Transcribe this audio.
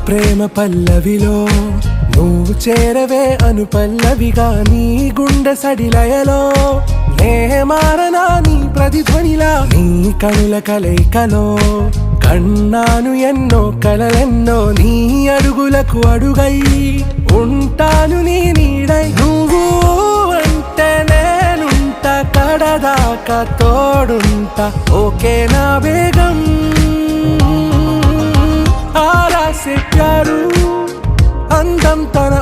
ప్రేమ పల్లవిలో నువ్వు చేరవే అను పల్లవిగా నీ గుండె సడిలయలో నే మారనా నీ ప్రతిధ్వనిలా నీ కనుల కలయికలో కన్నాను ఎన్నో కలలెన్నో నీ అడుగులకు అడుగై ఉంటాను నీ నీడై నువ్వు అంటే నేనుంట కడదాకా తోడుంటా ఓకే నా బేగం ఆరా से प्यारू అందం తన